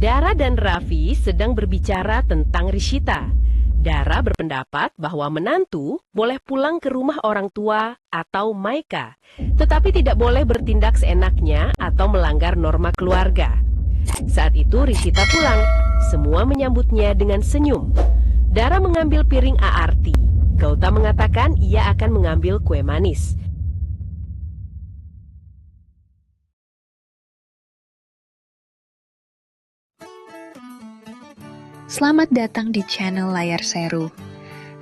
Dara dan Raffi sedang berbicara tentang Rishita. Dara berpendapat bahwa menantu boleh pulang ke rumah orang tua atau maika, tetapi tidak boleh bertindak seenaknya atau melanggar norma keluarga. Saat itu Rishita pulang, semua menyambutnya dengan senyum. Dara mengambil piring aarti. Gauta mengatakan ia akan mengambil kue manis. Selamat datang di channel Layar Seru.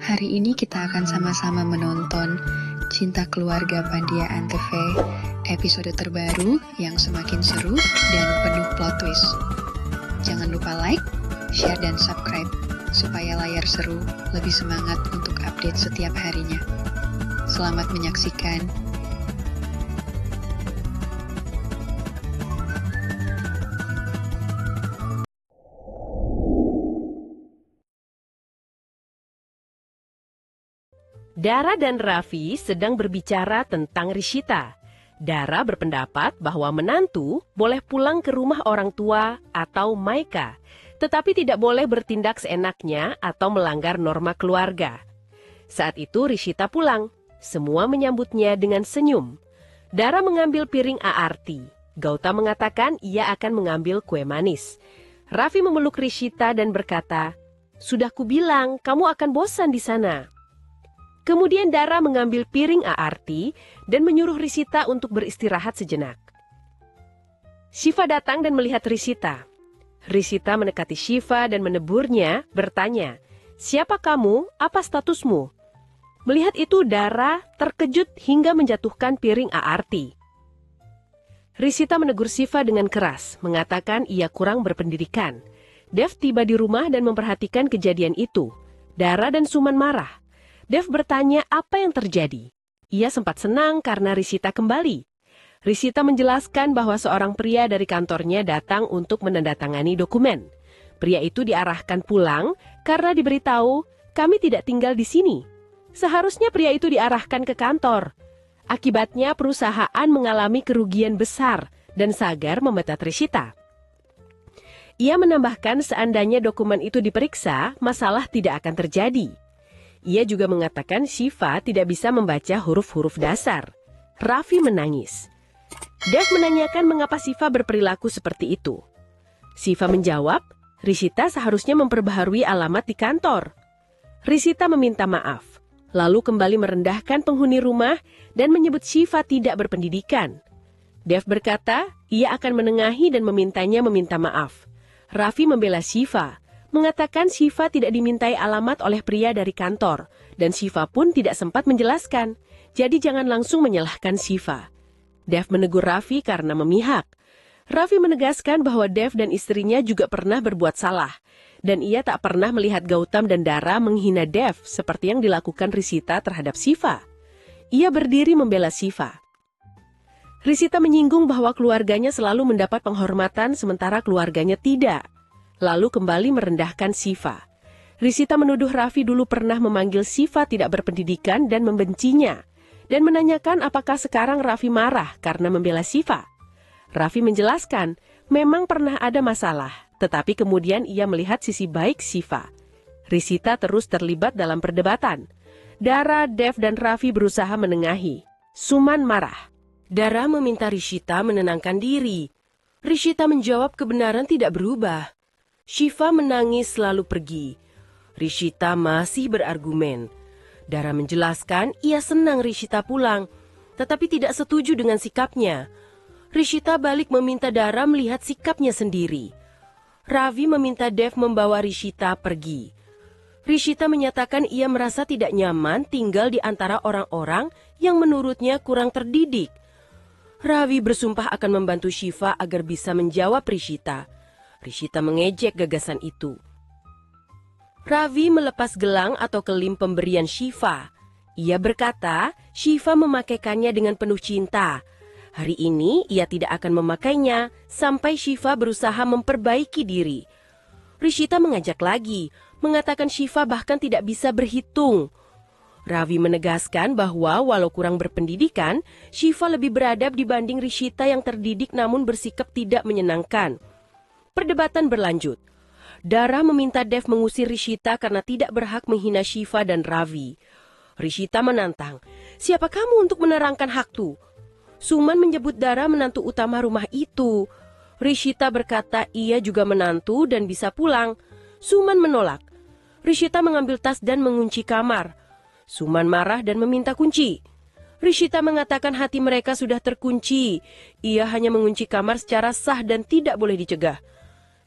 Hari ini kita akan sama-sama menonton Cinta Keluarga Pandia Antv episode terbaru yang semakin seru dan penuh plot twist. Jangan lupa like, share, dan subscribe supaya Layar Seru lebih semangat untuk update setiap harinya. Selamat menyaksikan. Dara dan Raffi sedang berbicara tentang Rishita. Dara berpendapat bahwa menantu boleh pulang ke rumah orang tua atau maika, tetapi tidak boleh bertindak seenaknya atau melanggar norma keluarga. Saat itu Rishita pulang, semua menyambutnya dengan senyum. Dara mengambil piring aarti. Gauta mengatakan ia akan mengambil kue manis. Raffi memeluk Rishita dan berkata, "Sudah kubilang, kamu akan bosan di sana." Kemudian Dara mengambil piring aarti dan menyuruh Rishita untuk beristirahat sejenak. Shiva datang dan melihat Rishita. Rishita mendekati Shiva dan meneburnya, bertanya, "Siapa kamu? Apa statusmu?" Melihat itu Dara terkejut hingga menjatuhkan piring aarti. Rishita menegur Shiva dengan keras, mengatakan ia kurang berpendidikan. Dev tiba di rumah dan memperhatikan kejadian itu. Dara dan Suman marah. Dev bertanya apa yang terjadi. Ia sempat senang karena Rishita kembali. Rishita menjelaskan bahwa seorang pria dari kantornya datang untuk menandatangani dokumen. Pria itu diarahkan pulang karena diberitahu, "Kami tidak tinggal di sini." Seharusnya pria itu diarahkan ke kantor. Akibatnya perusahaan mengalami kerugian besar dan Sagar memecat Rishita. Ia menambahkan seandainya dokumen itu diperiksa, masalah tidak akan terjadi. Ia juga mengatakan Shiva tidak bisa membaca huruf-huruf dasar. Raffi menangis. Dev menanyakan mengapa Shiva berperilaku seperti itu. Shiva menjawab, Rishita seharusnya memperbaharui alamat di kantor. Rishita meminta maaf, lalu kembali merendahkan penghuni rumah dan menyebut Shiva tidak berpendidikan. Dev berkata, ia akan menengahi dan memintanya meminta maaf. Raffi membela Shiva, mengatakan Shiva tidak dimintai alamat oleh pria dari kantor, dan Shiva pun tidak sempat menjelaskan, jadi jangan langsung menyalahkan Shiva. Dev menegur Raffi karena memihak. Raffi menegaskan bahwa Dev dan istrinya juga pernah berbuat salah, dan ia tak pernah melihat Gautam dan Dara menghina Dev seperti yang dilakukan Rishita terhadap Shiva. Ia berdiri membela Shiva. Rishita menyinggung bahwa keluarganya selalu mendapat penghormatan sementara keluarganya tidak. Lalu kembali merendahkan Shiva. Rishita menuduh Raffi dulu pernah memanggil Shiva tidak berpendidikan dan membencinya, dan menanyakan apakah sekarang Raffi marah karena membela Shiva. Raffi menjelaskan, memang pernah ada masalah, tetapi kemudian ia melihat sisi baik Shiva. Rishita terus terlibat dalam perdebatan. Dara, Dev, dan Raffi berusaha menengahi. Suman marah. Dara meminta Rishita menenangkan diri. Rishita menjawab kebenaran tidak berubah. Shiva menangis lalu pergi. Rishita masih berargumen. Dara menjelaskan ia senang Rishita pulang, tetapi tidak setuju dengan sikapnya. Rishita balik meminta Dara melihat sikapnya sendiri. Ravi meminta Dev membawa Rishita pergi. Rishita menyatakan ia merasa tidak nyaman tinggal di antara orang-orang yang menurutnya kurang terdidik. Ravi bersumpah akan membantu Shiva agar bisa menjawab Rishita. Rishita mengejek gagasan itu. Ravi melepas gelang atau kelim pemberian Shiva. Ia berkata, Shiva memakaikannya dengan penuh cinta. Hari ini ia tidak akan memakainya sampai Shiva berusaha memperbaiki diri. Rishita mengajak lagi, mengatakan Shiva bahkan tidak bisa berhitung. Ravi menegaskan bahwa walau kurang berpendidikan, Shiva lebih beradab dibanding Rishita yang terdidik namun bersikap tidak menyenangkan. Perdebatan berlanjut. Dara meminta Dev mengusir Rishita karena tidak berhak menghina Shiva dan Ravi. Rishita menantang, "Siapa kamu untuk menerangkan hakku?" Suman menyebut Dara menantu utama rumah itu. Rishita berkata ia juga menantu dan bisa pulang. Suman menolak. Rishita mengambil tas dan mengunci kamar. Suman marah dan meminta kunci. Rishita mengatakan hati mereka sudah terkunci. Ia hanya mengunci kamar secara sah dan tidak boleh dicegah.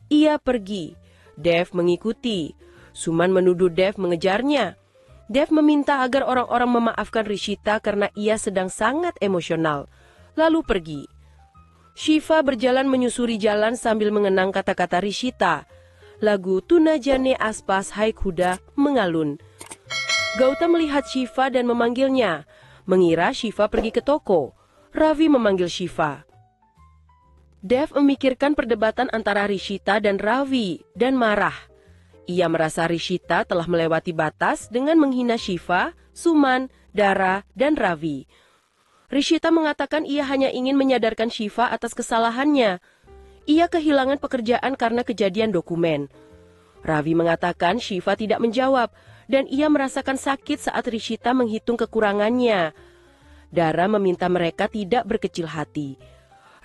Ia pergi. Dev mengikuti. Suman menuduh Dev mengejarnya. Dev meminta agar orang-orang memaafkan Rishita karena ia sedang sangat emosional. Lalu pergi. Shiva berjalan menyusuri jalan sambil mengenang kata-kata Rishita. Lagu Tuna Jane Aspas Haikuda mengalun. Gautam melihat Shiva dan memanggilnya. Mengira Shiva pergi ke toko. Ravi memanggil Shiva. Dev memikirkan perdebatan antara Rishita dan Ravi dan marah. Ia merasa Rishita telah melewati batas dengan menghina Shiva, Suman, Dara, dan Ravi. Rishita mengatakan ia hanya ingin menyadarkan Shiva atas kesalahannya. Ia kehilangan pekerjaan karena kejadian dokumen. Ravi mengatakan Shiva tidak menjawab dan ia merasakan sakit saat Rishita menghitung kekurangannya. Dara meminta mereka tidak berkecil hati.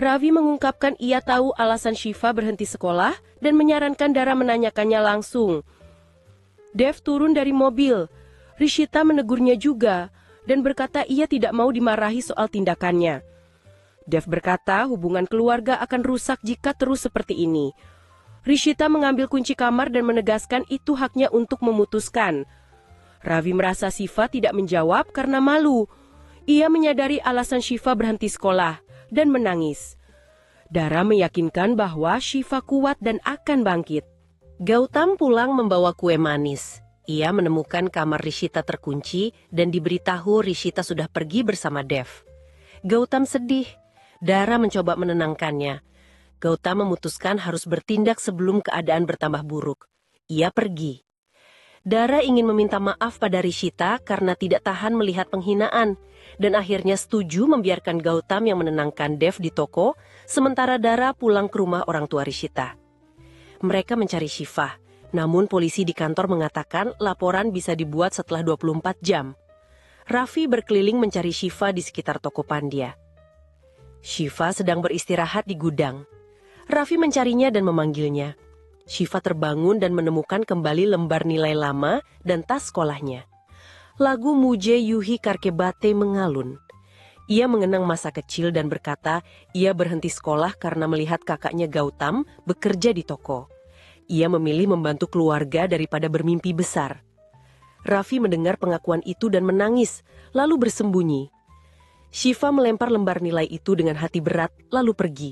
Ravi mengungkapkan ia tahu alasan Shiva berhenti sekolah dan menyarankan Dara menanyakannya langsung. Dev turun dari mobil. Rishita menegurnya juga dan berkata ia tidak mau dimarahi soal tindakannya. Dev berkata hubungan keluarga akan rusak jika terus seperti ini. Rishita mengambil kunci kamar dan menegaskan itu haknya untuk memutuskan. Ravi merasa Shiva tidak menjawab karena malu. Ia menyadari alasan Shiva berhenti sekolah dan menangis. Dara meyakinkan bahwa Shiva kuat dan akan bangkit. Gautam pulang membawa kue manis. Ia menemukan kamar Rishita terkunci dan diberitahu Rishita sudah pergi bersama Dev. Gautam sedih. Dara mencoba menenangkannya. Gautam memutuskan harus bertindak sebelum keadaan bertambah buruk. Ia pergi. Dara ingin meminta maaf pada Rishita karena tidak tahan melihat penghinaan dan akhirnya setuju membiarkan Gautam yang menenangkan Dev di toko sementara Dara pulang ke rumah orang tua Rishita. Mereka mencari Shiva, namun polisi di kantor mengatakan laporan bisa dibuat setelah 24 jam. Ravi berkeliling mencari Shiva di sekitar toko Pandya. Shiva sedang beristirahat di gudang. Ravi mencarinya dan memanggilnya. Shiva terbangun dan menemukan kembali lembar nilai lama dan tas sekolahnya. Lagu Muje Yuhi Karkebate mengalun. Ia mengenang masa kecil dan berkata ia berhenti sekolah karena melihat kakaknya Gautam bekerja di toko. Ia memilih membantu keluarga daripada bermimpi besar. Ravi mendengar pengakuan itu dan menangis, lalu bersembunyi. Shiva melempar lembar nilai itu dengan hati berat, lalu pergi.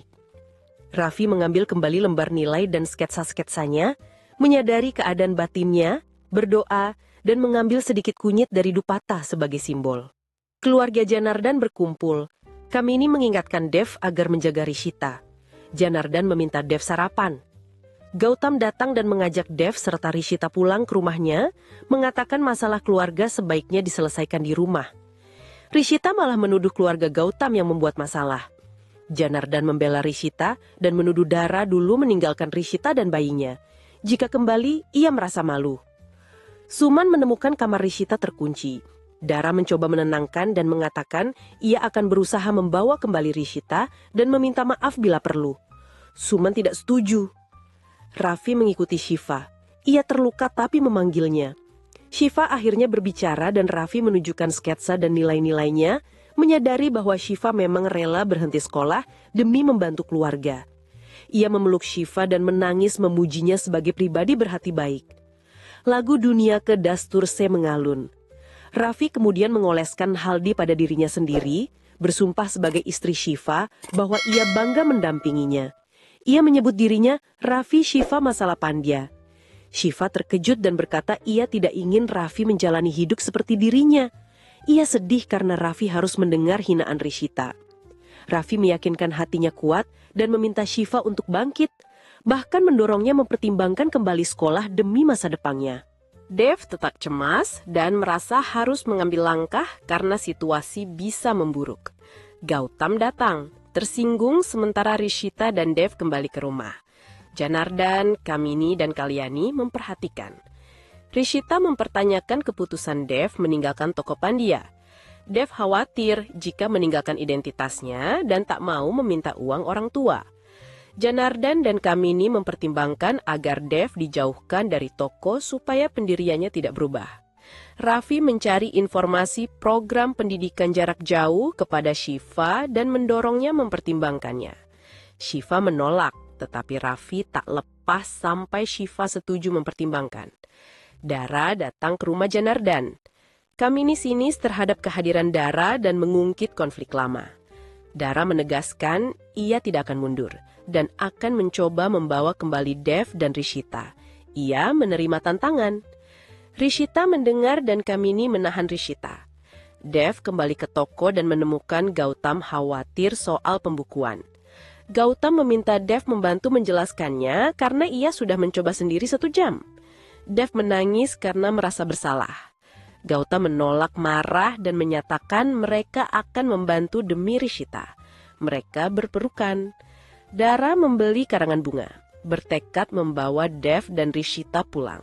Ravi mengambil kembali lembar nilai dan sketsa-sketsanya, menyadari keadaan batinnya, berdoa, dan mengambil sedikit kunyit dari dupata sebagai simbol. Keluarga Janardan berkumpul. Kamini mengingatkan Dev agar menjaga Rishita. Janardan meminta Dev sarapan. Gautam datang dan mengajak Dev serta Rishita pulang ke rumahnya, mengatakan masalah keluarga sebaiknya diselesaikan di rumah. Rishita malah menuduh keluarga Gautam yang membuat masalah. Janardan membela Rishita dan menuduh Dara dulu meninggalkan Rishita dan bayinya. Jika kembali, ia merasa malu. Suman menemukan kamar Rishita terkunci. Dara mencoba menenangkan dan mengatakan ia akan berusaha membawa kembali Rishita dan meminta maaf bila perlu. Suman tidak setuju. Ravi mengikuti Shiva. Ia terluka tapi memanggilnya. Shiva akhirnya berbicara dan Ravi menunjukkan sketsa dan nilai-nilainya, menyadari bahwa Shiva memang rela berhenti sekolah demi membantu keluarga. Ia memeluk Shiva dan menangis memujinya sebagai pribadi berhati baik. Lagu Dunia ke Dasturse mengalun. Ravi kemudian mengoleskan Haldi pada dirinya sendiri, bersumpah sebagai istri Shiva bahwa ia bangga mendampinginya. Ia menyebut dirinya Ravi Shiva Masala Pandya. Shiva terkejut dan berkata ia tidak ingin Ravi menjalani hidup seperti dirinya. Ia sedih karena Ravi harus mendengar hinaan Rishita. Ravi meyakinkan hatinya kuat dan meminta Shiva untuk bangkit, bahkan mendorongnya mempertimbangkan kembali sekolah demi masa depannya. Dev tetap cemas dan merasa harus mengambil langkah karena situasi bisa memburuk. Gautam datang, tersinggung sementara Rishita dan Dev kembali ke rumah. Janardan, Kamini, dan Kalyani memperhatikan. Rishita mempertanyakan keputusan Dev meninggalkan toko Pandya. Dev khawatir jika meninggalkan identitasnya dan tak mau meminta uang orang tua. Janardan dan Kamini mempertimbangkan agar Dev dijauhkan dari toko supaya pendiriannya tidak berubah. Raffi mencari informasi program pendidikan jarak jauh kepada Shiva dan mendorongnya mempertimbangkannya. Shiva menolak, tetapi Raffi tak lepas sampai Shiva setuju mempertimbangkan. Dara datang ke rumah Janardan. Kamini sinis terhadap kehadiran Dara dan mengungkit konflik lama. Dara menegaskan ia tidak akan mundur dan akan mencoba membawa kembali Dev dan Rishita. Ia menerima tantangan. Rishita mendengar dan Kamini menahan Rishita. Dev kembali ke toko dan menemukan Gautam khawatir soal pembukuan. Gautam meminta Dev membantu menjelaskannya karena ia sudah mencoba sendiri 1 jam. Dev menangis karena merasa bersalah. Gautam menolak marah dan menyatakan mereka akan membantu demi Rishita. Mereka berpelukan. Dara membeli karangan bunga, bertekad membawa Dev dan Rishita pulang.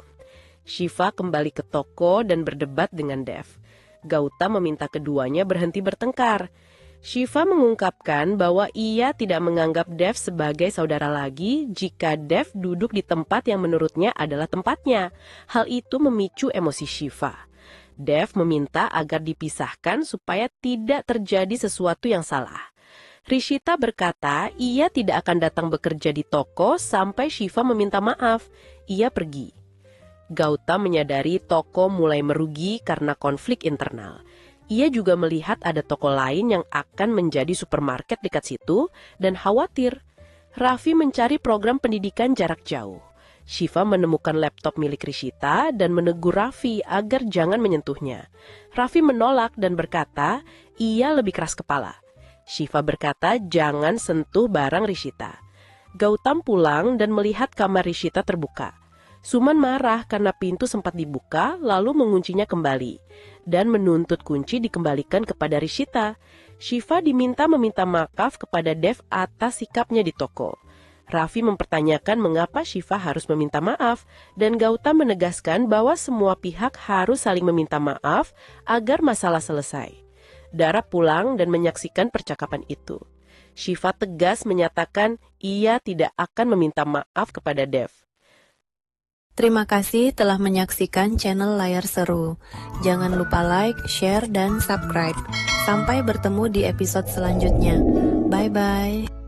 Shiva kembali ke toko dan berdebat dengan Dev. Gautam meminta keduanya berhenti bertengkar. Shiva mengungkapkan bahwa ia tidak menganggap Dev sebagai saudara lagi jika Dev duduk di tempat yang menurutnya adalah tempatnya. Hal itu memicu emosi Shiva. Dev meminta agar dipisahkan supaya tidak terjadi sesuatu yang salah. Rishita berkata ia tidak akan datang bekerja di toko sampai Shiva meminta maaf. Ia pergi. Gautam menyadari toko mulai merugi karena konflik internal. Ia juga melihat ada toko lain yang akan menjadi supermarket dekat situ dan khawatir. Raffi mencari program pendidikan jarak jauh. Shiva menemukan laptop milik Rishita dan menegur Raffi agar jangan menyentuhnya. Raffi menolak dan berkata ia lebih keras kepala. Shiva berkata jangan sentuh barang Rishita. Gautam pulang dan melihat kamar Rishita terbuka. Suman marah karena pintu sempat dibuka lalu menguncinya kembali dan menuntut kunci dikembalikan kepada Rishita. Shiva diminta meminta maaf kepada Dev atas sikapnya di toko. Raffi mempertanyakan mengapa Shiva harus meminta maaf dan Gautam menegaskan bahwa semua pihak harus saling meminta maaf agar masalah selesai. Dara pulang dan menyaksikan percakapan itu. Shiva tegas menyatakan ia tidak akan meminta maaf kepada Dev. Terima kasih telah menyaksikan channel Layar Seru. Jangan lupa like, share, dan subscribe. Sampai bertemu di episode selanjutnya. Bye-bye.